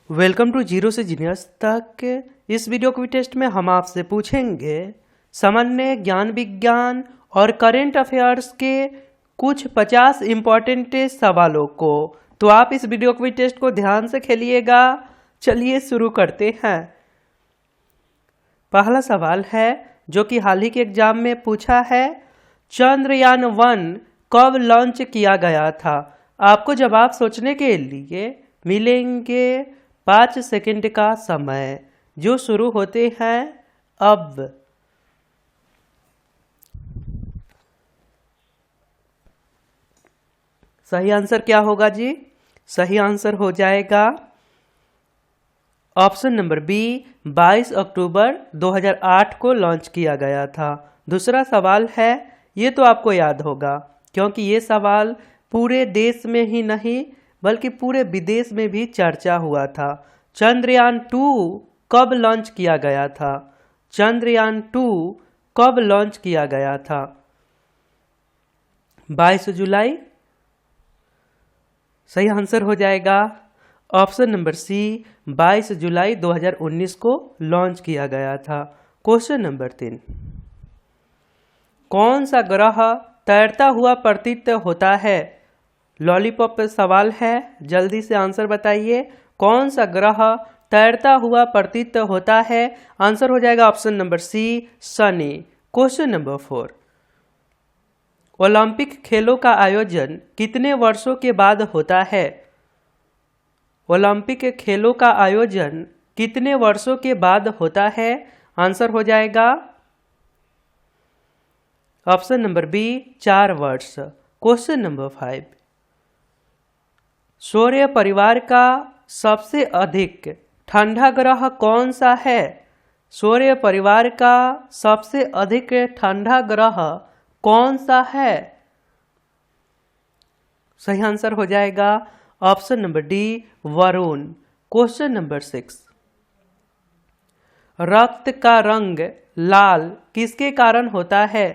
Welcome to zero से genius तक। इस वीडियो क्विज टेस्ट में हम आपसे पूछेंगे सामान्य ज्ञान विज्ञान और करेंट अफेयर्स के कुछ 50 इम्पोर्टेंट सवालों को। तो आप इस वीडियो क्विज टेस्ट को ध्यान से खेलिएगा। चलिए शुरू करते हैं। पहला सवाल है जो कि हाल ही के एग्जाम में पूछा है, चंद्रयान-1 कब लॉन्च किया गया था? आपको जवाब सोचने के लिए मिलेंगे 5 सेकंड का समय जो शुरू होते हैं अब। सही आंसर क्या होगा जी? सही आंसर हो जाएगा ऑप्शन नंबर बी, 22 अक्टूबर 2008 को लॉन्च किया गया था। दूसरा सवाल है, ये तो आपको याद होगा क्योंकि ये सवाल पूरे देश में ही नहीं बल्कि पूरे विदेश में भी चर्चा हुआ था। चंद्रयान-2 कब लॉन्च किया गया था? चंद्रयान-2 कब लॉन्च किया गया था? 22 जुलाई। सही आंसर हो जाएगा ऑप्शन नंबर सी, 22 जुलाई 2019 को लॉन्च किया गया था। क्वेश्चन नंबर 3, कौन सा ग्रह तैरता हुआ प्रतीत होता है? लॉलीपॉप पे सवाल है, जल्दी से आंसर बताइए। कौन सा ग्रह तैरता हुआ प्रतीत होता है? आंसर हो जाएगा option number C, Shani. Question number 4, Olympic खेलों का आयोजन कितने वर्षों के बाद होता है? ओलंपिक खेलों का आयोजन कितने वर्षों के बाद होता है? आंसर हो जाएगा ऑप्शन नंबर बी, 4 वर्ष। क्वेश्चन नंबर 5, सूर्य परिवार का सबसे अधिक ठंडा ग्रह कौन सा है? सूर्य परिवार का सबसे अधिक ठंडा ग्रह कौन सा है? सही आंसर हो जाएगा option number D, Varun. Question number 6, रक्त का रंग लाल किसके कारण होता है?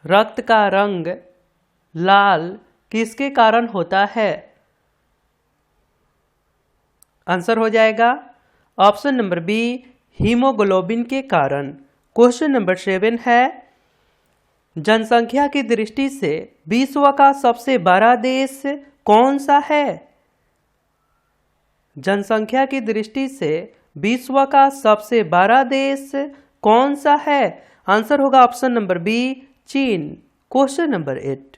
रक्त का रंग लाल किसके कारण होता है? आंसर हो जाएगा ऑप्शन नंबर बी, हीमोग्लोबिन के कारण। क्वेश्चन नंबर 7 है, जनसंख्या की दृष्टि से विश्व का सबसे बड़ा देश कौन सा है? जनसंख्या की दृष्टि से विश्व का सबसे बड़ा देश कौन सा है? आंसर होगा ऑप्शन नंबर बी, चीन। क्वेश्चन नंबर 8,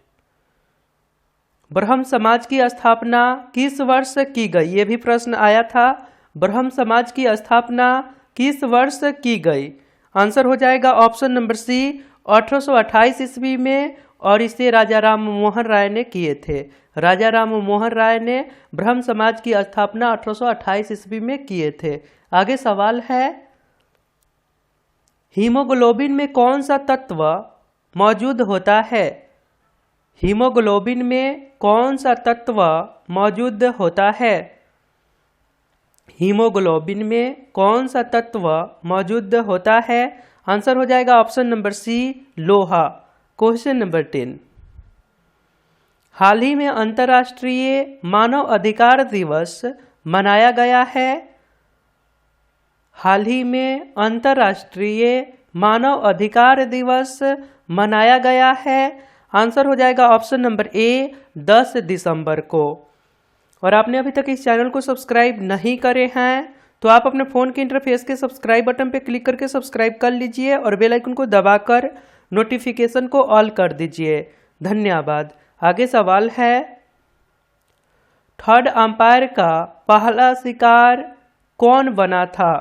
ब्रह्म समाज की स्थापना किस वर्ष की गई? ये भी प्रश्न आया था। ब्रह्म समाज की स्थापना किस वर्ष की गई? आंसर हो जाएगा ऑप्शन नंबर सी, 1828 ईस्वी में, और इसे राजा राम मोहन राय ने किए थे। राजा राम मोहन राय ने ब्रह्म समाज की स्थापना 1828 ईस्वी में किए थे। आगे सवाल है, हीमोग्लोबिन में कौन सा तत्व मौजूद होता है? हीमोग्लोबिन में कौन सा तत्व मौजूद होता है? हीमोग्लोबिन में कौन सा तत्व मौजूद होता है? आंसर हो जाएगा ऑप्शन नंबर सी, लोहा। क्वेश्चन नंबर 10, हाल ही में अंतर्राष्ट्रीय मानव अधिकार दिवस मनाया गया है। हाल ही में अंतर्राष्ट्रीय मानव अधिकार दिवस मनाया गया है। आंसर हो जाएगा ऑप्शन नंबर ए, 10 दिसंबर को। और आपने अभी तक इस चैनल को सब्सक्राइब नहीं करे हैं तो आप अपने फ़ोन के इंटरफेस के सब्सक्राइब बटन पर क्लिक करके सब्सक्राइब कर लीजिए और बेल आइकन को दबाकर नोटिफिकेशन को ऑल कर दीजिए। धन्यवाद। आगे सवाल है, थर्ड अंपायर का पहला शिकार कौन बना था?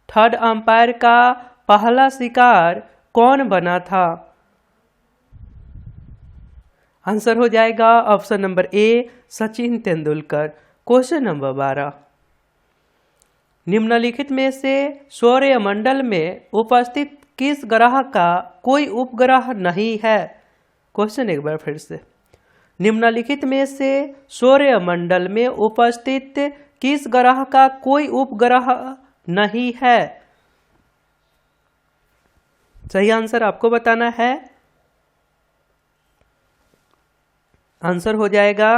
थर्ड अंपायर का पहला शिकार कौन बना था? आंसर हो जाएगा option number A, Sachin Tendulkar. Question number 12, निम्नलिखित में से सौरमंडल में उपस्थित किस ग्रह का कोई उपग्रह नहीं है? क्वेश्चन एक बार फिर से, निम्नलिखित में से सौरमंडल में उपस्थित किस ग्रह का कोई उपग्रह नहीं है? सही आंसर आपको बताना है। आंसर हो जाएगा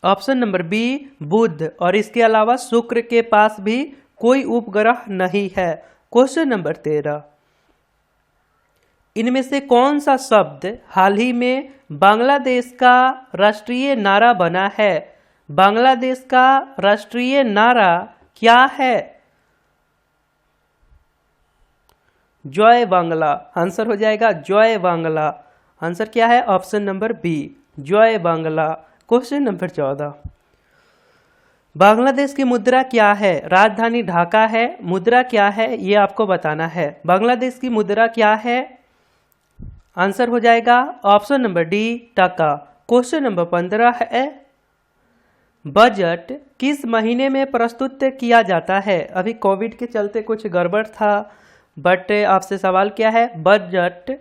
ऑप्शन नंबर बी बुध, और इसके अलावा शुक्र के पास भी कोई उपग्रह नहीं है। क्वेश्चन नंबर 13, इनमें से कौन सा शब्द हाल ही में बांग्लादेश का राष्ट्रीय नारा बना है? बांग्लादेश का राष्ट्रीय नारा क्या है? जय बांग्ला। आंसर हो जाएगा जय बांग्ला। आंसर क्या है? ऑप्शन नंबर बी, जय बांग्ला। क्वेश्चन नंबर 14, बांग्लादेश की मुद्रा क्या है? राजधानी ढाका है, मुद्रा क्या है ये आपको बताना है। बांग्लादेश की मुद्रा क्या है? आंसर हो जाएगा ऑप्शन नंबर डी, टका। क्वेश्चन नंबर 15 है, बजट किस महीने में प्रस्तुत किया जाता है? अभी कोविड के चलते कुछ गड़बड़ था, बट आपसे सवाल क्या है, बजट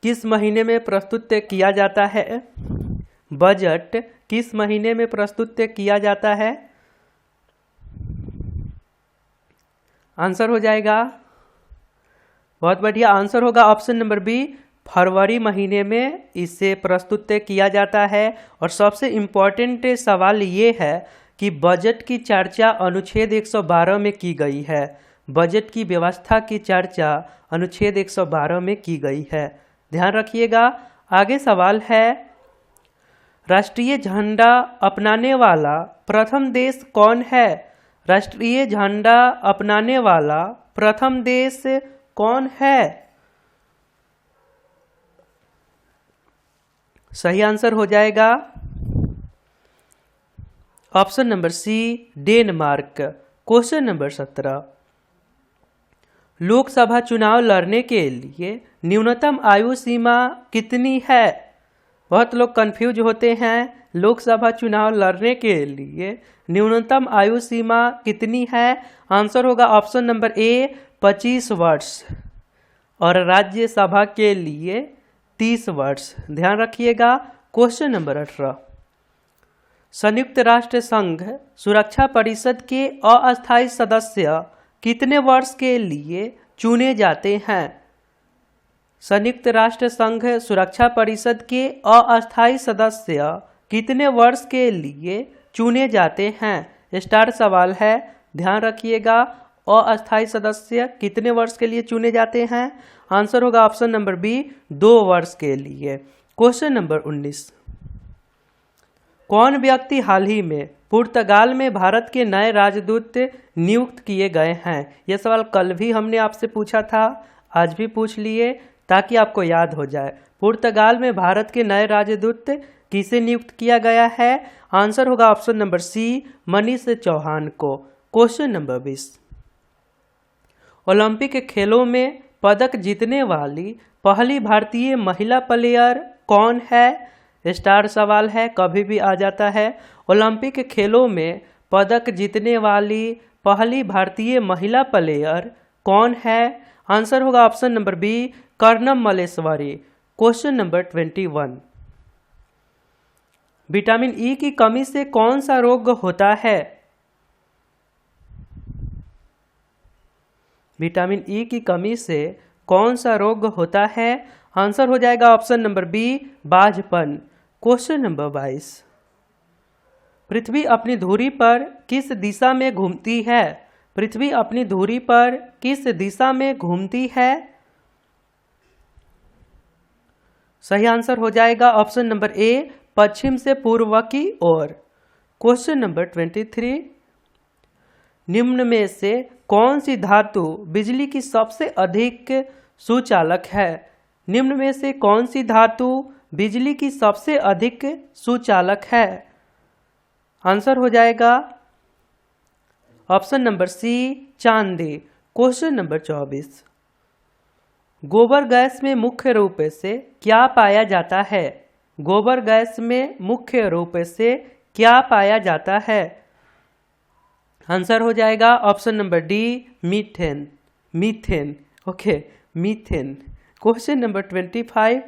किस महीने में प्रस्तुत किया जाता है? बजट किस महीने में प्रस्तुत किया जाता है? आंसर हो जाएगा, बहुत बढ़िया, आंसर होगा ऑप्शन नंबर बी, फरवरी महीने में इसे प्रस्तुत किया जाता है। और सबसे इम्पोर्टेंट सवाल ये है कि बजट की चर्चा अनुच्छेद 112 में की गई है। बजट की व्यवस्था की चर्चा अनुच्छेद 112 में की गई है, ध्यान रखिएगा। आगे सवाल है, राष्ट्रीय झंडा अपनाने वाला प्रथम देश कौन है? राष्ट्रीय झंडा अपनाने वाला प्रथम देश कौन है? सही आंसर हो जाएगा option number C, Denmark. Question number 17, Lok Sabha चुनाव लड़ने के लिए न्यूनतम आयु सीमा कितनी है? बहुत लोग कंफ्यूज होते हैं, लोकसभा चुनाव लड़ने के लिए न्यूनतम आयु सीमा कितनी है? आंसर होगा ऑप्शन नंबर ए, 25 वर्ष, और राज्यसभा के लिए 30 वर्ष, ध्यान रखिएगा। क्वेश्चन नंबर 18, संयुक्त राष्ट्र संघ सुरक्षा परिषद के अस्थायी सदस्य कितने वर्ष के लिए चुने जाते हैं? संयुक्त राष्ट्र संघ सुरक्षा परिषद के अस्थायी सदस्य कितने वर्ष के लिए चुने जाते हैं? स्टार सवाल है, ध्यान रखिएगा। अस्थायी सदस्य कितने वर्ष के लिए चुने जाते हैं? आंसर होगा ऑप्शन नंबर बी, 2 वर्ष के लिए। क्वेश्चन नंबर 19, कौन व्यक्ति हाल ही में पुर्तगाल में भारत के नए राजदूत नियुक्त किए गए हैं? यह सवाल कल भी हमने आपसे पूछा था, आज भी पूछ लिए ताकि आपको याद हो जाए। पुर्तगाल में भारत के नए राजदूत किसे नियुक्त किया गया है? आंसर होगा option number C, Manish Chauhan को। क्वेश्चन नंबर 20, ओलंपिक खेलों में पदक जीतने वाली पहली भारतीय महिला प्लेयर कौन है? स्टार सवाल है, कभी भी आ जाता है। ओलंपिक खेलों में पदक जीतने वाली पहली भारतीय महिला प्लेयर कौन है? आंसर होगा option number B, Karnam Malleswari. Question number 21, vitamin E की कमी से कौन सा रोग होता है? विटामिन ई की कमी से कौन सा रोग होता है? आंसर हो जाएगा ऑप्शन नंबर बी, बाझपन। क्वेश्चन नंबर 22, पृथ्वी अपनी धुरी पर किस दिशा में घूमती है? पृथ्वी अपनी धुरी पर किस दिशा में घूमती है? सही आंसर हो जाएगा ऑप्शन नंबर ए, पश्चिम से पूर्व की ओर। क्वेश्चन नंबर 23, निम्न में से कौन सी धातु बिजली की सबसे अधिक सुचालक है? निम्न में से कौन सी धातु बिजली की सबसे अधिक सुचालक है? आंसर हो जाएगा ऑप्शन नंबर सी, चांदी। क्वेश्चन नंबर 24, गोबर गैस में मुख्य रूप से क्या पाया जाता है? गोबर गैस में मुख्य रूप से क्या पाया जाता है? आंसर हो जाएगा option number D, methane. Methane, okay, methane. Question number 25,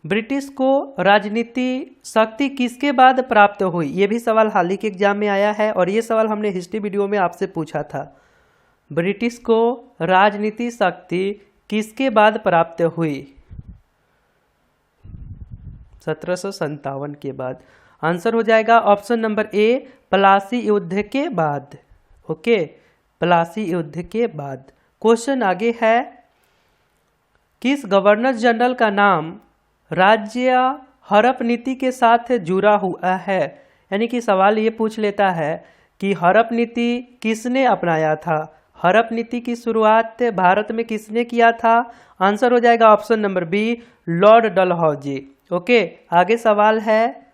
British को राजनीति शक्ति किसके बाद प्राप्त हुई? ये भी सवाल हाल ही के एग्जाम में आया है और ये सवाल हमने हिस्ट्री वीडियो में आपसे पूछा था। ब्रिटिश को राजनीति शक्ति किसके बाद प्राप्त हुई? 1757 के बाद। आंसर हो जाएगा ऑप्शन नंबर ए, प्लासी युद्ध के बाद। ओके, प्लासी युद्ध के बाद। क्वेश्चन आगे है, किस गवर्नर जनरल का नाम राज्य हड़प नीति के साथ जुड़ा हुआ है? यानी कि सवाल ये पूछ लेता है कि हड़प नीति किसने अपनाया था? हड़प नीति की शुरुआत भारत में किसने किया था? आंसर हो जाएगा option number B, lord Dalhousie. Okay, आगे सवाल है,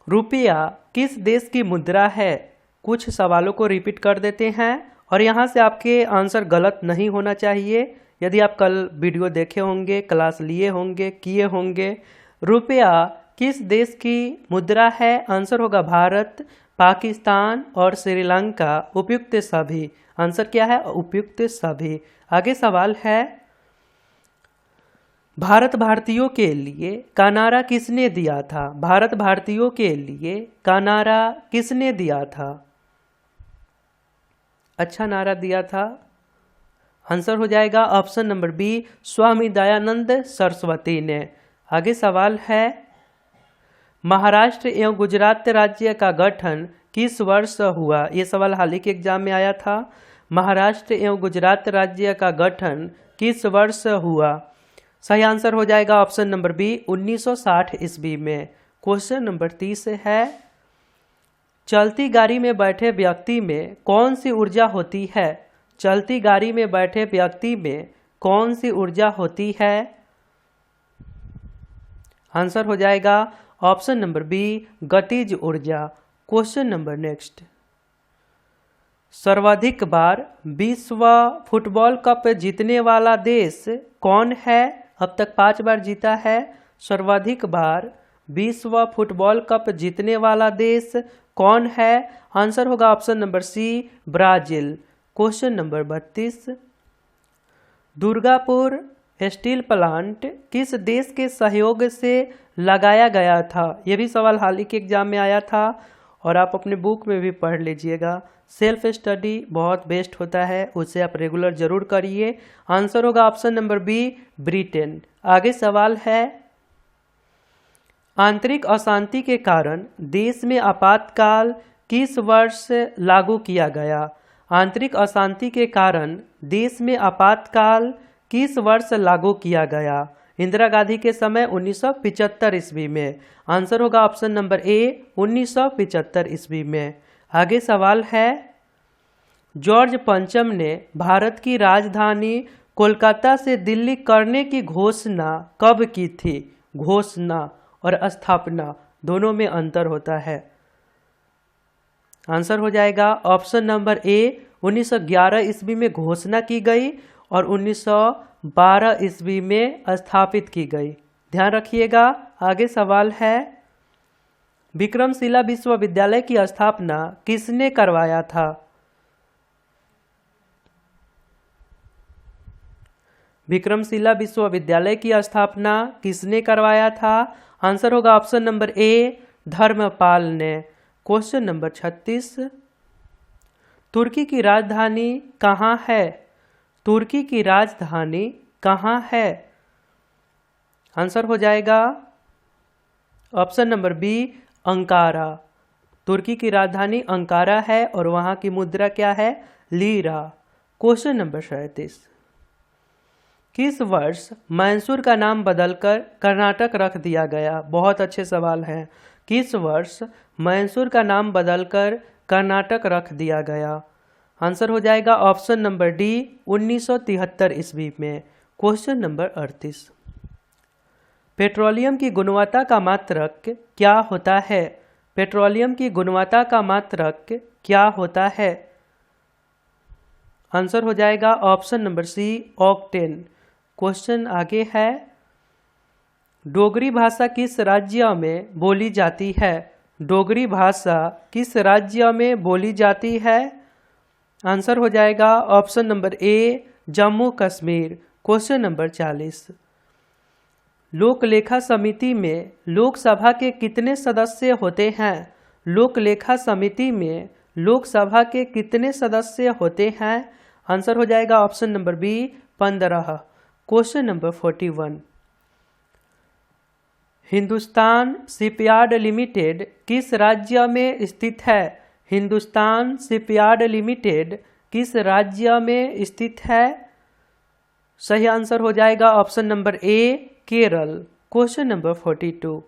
रुपया किस देश की मुद्रा है? कुछ सवालों को रिपीट कर देते हैं और यहाँ से आपके आंसर गलत नहीं होना चाहिए। यदि आप कल वीडियो देखे होंगे, क्लास लिए होंगे, किए होंगे। रुपया किस देश की मुद्रा है? आंसर होगा भारत, पाकिस्तान और श्रीलंका। उपयुक्त सभी। आंसर क्या है? उपयुक्त सभी। आगे सवाल है, भारत भारतीयों के लिए का नारा किसने दिया था? भारत भारतीयों के लिए का नारा किसने दिया था? अच्छा नारा दिया था। आंसर हो जाएगा option number B, Swami Dayanand Saraswati ने। आगे सवाल है, महाराष्ट्र एवं गुजरात राज्य का गठन किस वर्ष हुआ? ये सवाल हाल ही के एग्जाम में आया था। महाराष्ट्र एवं गुजरात राज्य का गठन किस वर्ष हुआ? सही आंसर हो जाएगा ऑप्शन नंबर बी, 1960 ईस्वी में। क्वेश्चन नंबर 30 है, चलती गाड़ी में बैठे व्यक्ति में कौन सी ऊर्जा होती है? चलती गाड़ी में बैठे व्यक्ति में कौन सी ऊर्जा होती है? आंसर हो जाएगा ऑप्शन नंबर बी, गतिज ऊर्जा। क्वेश्चन नंबर नेक्स्ट, सर्वाधिक बार विश्व फुटबॉल कप जीतने वाला देश कौन है? अब तक 5 बार जीता है। सर्वाधिक बार विश्व फुटबॉल कप जीतने वाला देश कौन है? आंसर होगा option number C, Brazil. Question number 32, Durgapur steel plant किस देश के सहयोग से लगाया गया था? यह भी सवाल हाल ही के एग्जाम में आया था और आप अपने बुक में भी पढ़ लीजिएगा। सेल्फ स्टडी बहुत बेस्ट होता है, उसे आप रेगुलर जरूर करिए। आंसर होगा ऑप्शन नंबर बी, ब्रिटेन। आगे सवाल है, आंतरिक अशांति के कारण देश में आपातकाल किस वर्ष लागू किया गया? आंतरिक अशांति के कारण देश में आपातकाल किस वर्ष लागू किया गया? इंदिरा गांधी के समय 1975 ईस्वी में। आंसर होगा ऑप्शन नंबर ए, 1975 ईस्वी में। आगे सवाल है, जॉर्ज पंचम ने भारत की राजधानी कोलकाता से दिल्ली करने की घोषणा कब की थी? घोषणा और स्थापना दोनों में अंतर होता है। आंसर हो जाएगा ऑप्शन नंबर ए, 1911 ईस्वी में घोषणा की गई और 1912 ईस्वी में स्थापित की गई। ध्यान रखिएगा। आगे सवाल है, विक्रमशिला विश्वविद्यालय की स्थापना किसने करवाया था? विक्रमशिला विश्वविद्यालय की स्थापना किसने करवाया था? आंसर होगा ऑप्शन नंबर ए, धर्मपाल ने। क्वेश्चन नंबर 36, तुर्की की राजधानी कहाँ है? तुर्की की राजधानी कहाँ है? आंसर हो जाएगा ऑप्शन नंबर बी, अंकारा। तुर्की की राजधानी अंकारा है और वहाँ की मुद्रा क्या है? लीरा। क्वेश्चन नंबर 37, किस वर्ष मैसूर का नाम बदलकर कर्नाटक रख दिया गया? बहुत अच्छे सवाल हैं। किस वर्ष मैसूर का नाम बदलकर कर्नाटक रख दिया गया? आंसर हो जाएगा ऑप्शन नंबर डी, 1973 ईस्वी में। क्वेश्चन नंबर 38, पेट्रोलियम की गुणवत्ता का मात्रक क्या होता है? पेट्रोलियम की गुणवत्ता का मात्रक क्या होता है? आंसर हो जाएगा option number C, octane. Question आगे है, डोगरी भाषा किस राज्य में बोली जाती है? डोगरी भाषा किस राज्य में बोली जाती है? आंसर हो जाएगा option number A, Jammu Kashmir. Question number 40, लोक लेखा समिति में लोकसभा के कितने सदस्य होते हैं? लोक लेखा समिति में लोकसभा के कितने सदस्य होते हैं? आंसर हो जाएगा option number B, 15। Question number 41, Hindustan shipyard limited किस राज्य में स्थित है? हिंदुस्तान शिपयार्ड लिमिटेड किस राज्य में स्थित है? सही आंसर हो जाएगा option number A, Kerala. Question number 42,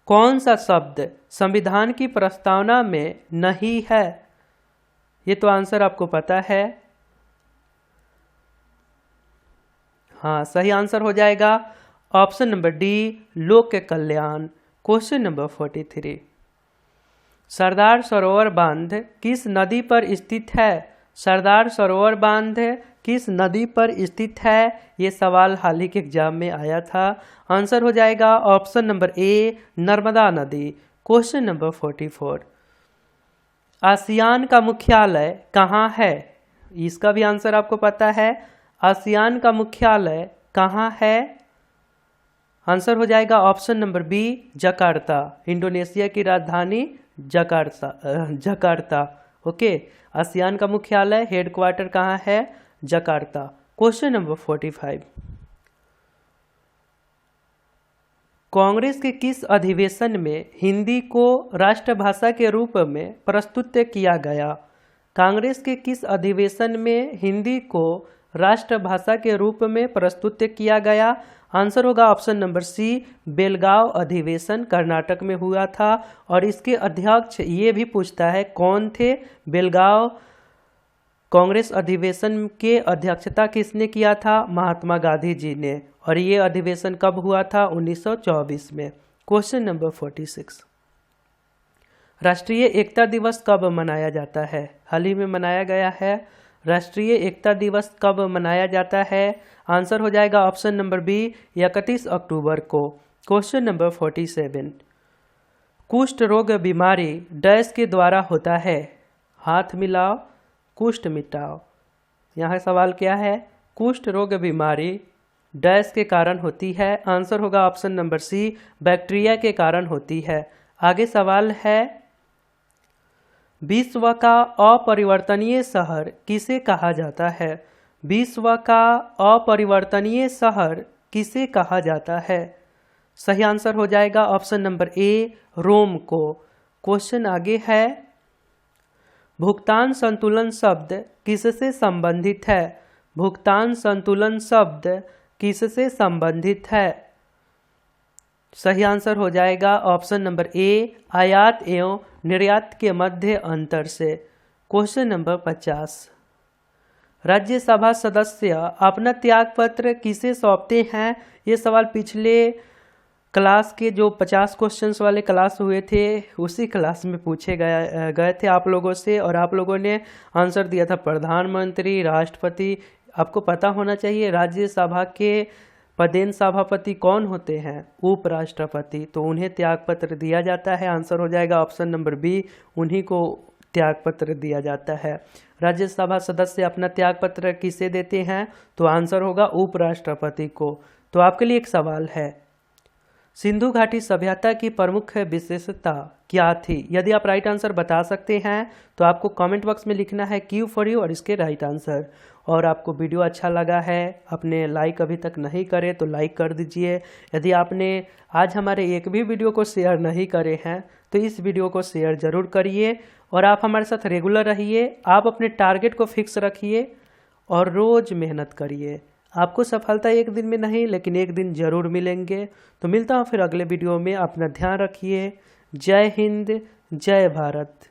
कौन सा शब्द संविधान की प्रस्तावना में नहीं है? ये तो आंसर आपको पता है। हाँ, सही आंसर हो जाएगा ऑप्शन नंबर डी, लोक कल्याण। क्वेश्चन नंबर 43, सरदार सरोवर बांध किस नदी पर स्थित है? सरदार सरोवर बांध किस नदी पर स्थित है? ये सवाल हाल ही के एग्जाम में आया था। आंसर हो जाएगा ऑप्शन नंबर ए, नर्मदा नदी। क्वेश्चन नंबर 44, आसियान का मुख्यालय कहाँ है? इसका भी आंसर आपको पता है। आसियान का मुख्यालय कहाँ है? आंसर हो जाएगा option number B, Jakarta. Indonesia की राजधानी जकार्ता। ओके, आसियान का मुख्यालय हेडक्वार्टर कहाँ है? जकार्ता। क्वेश्चन नंबर 45, कांग्रेस के किस अधिवेशन में हिंदी को राष्ट्रभाषा के रूप में प्रस्तुत किया गया? कांग्रेस के किस अधिवेशन में हिंदी को राष्ट्रभाषा के रूप में प्रस्तुत किया गया? आंसर होगा ऑप्शन नंबर सी, बेलगांव अधिवेशन कर्नाटक में हुआ था। और इसके अध्यक्ष ये भी पूछता है कौन थे? बेलगांव कांग्रेस अधिवेशन के अध्यक्षता किसने किया था? महात्मा गांधी जी ने। और ये अधिवेशन कब हुआ था? 1924 में। क्वेश्चन नंबर 46, राष्ट्रीय एकता दिवस कब मनाया जाता है? हाल ही में मनाया गया है। राष्ट्रीय एकता दिवस कब मनाया जाता है? आंसर हो जाएगा ऑप्शन नंबर बी, 31 अक्टूबर को। क्वेश्चन नंबर 47, कुष्ठ रोग बीमारी डैश के द्वारा होता है? हाथ मिलाओ, कुष्ठ मिटाओ। यहाँ सवाल क्या है? कुष्ठ रोग बीमारी डैश के कारण होती है? आंसर होगा ऑप्शन नंबर सी, बैक्टीरिया के कारण होती है। आगे सवाल है, विश्व का अपरिवर्तनीय शहर किसे कहा जाता है? विश्व का अपरिवर्तनीय शहर किसे कहा जाता है? सही आंसर हो जाएगा ऑप्शन नंबर ए, रोम को। क्वेश्चन आगे है, भुगतान संतुलन शब्द किससे संबंधित है? भुगतान संतुलन शब्द किससे संबंधित है? सही आंसर हो जाएगा ऑप्शन नंबर ए, आयात एवं निर्यात के मध्य अंतर से। क्वेश्चन नंबर 50, राज्यसभा सदस्य अपना त्यागपत्र किसे सौंपते हैं? ये सवाल पिछले क्लास के जो 50 क्वेश्चंस वाले क्लास हुए थे उसी क्लास में पूछे गए थे आप लोगों से, और आप लोगों ने आंसर दिया था प्रधानमंत्री, राष्ट्रपति। आपको पता होना चाहिए राज्यसभा के पदेन सभापति कौन होते हैं? उपराष्ट्रपति। तो उन्हें त्यागपत्र दिया जाता है। आंसर हो जाएगा ऑप्शन नंबर बी, उन्हीं को त्यागपत्र दिया जाता है। राज्यसभा सदस्य अपना त्यागपत्र किसे देते हैं? तो आंसर होगा उपराष्ट्रपति को। तो आपके लिए एक सवाल है, सिंधु घाटी सभ्यता की प्रमुख विशेषता क्या थी? यदि आप राइट आंसर बता सकते हैं तो आपको कमेंट बॉक्स में लिखना है क्यू फॉर यू और इसके राइट आंसर। और आपको वीडियो अच्छा लगा है, अपने लाइक अभी तक नहीं करे तो लाइक कर दीजिए। यदि आपने आज हमारे एक भी वीडियो को शेयर नहीं करे हैं तो इस वीडियो को शेयर ज़रूर करिए और आप हमारे साथ रेगुलर रहिए। आप अपने टारगेट को फिक्स रखिए और रोज़ मेहनत करिए। आपको सफलता एक दिन में नहीं लेकिन एक दिन जरूर मिलेंगे। तो मिलता हूँ फिर अगले वीडियो में। अपना ध्यान रखिए। जय हिंद, जय भारत।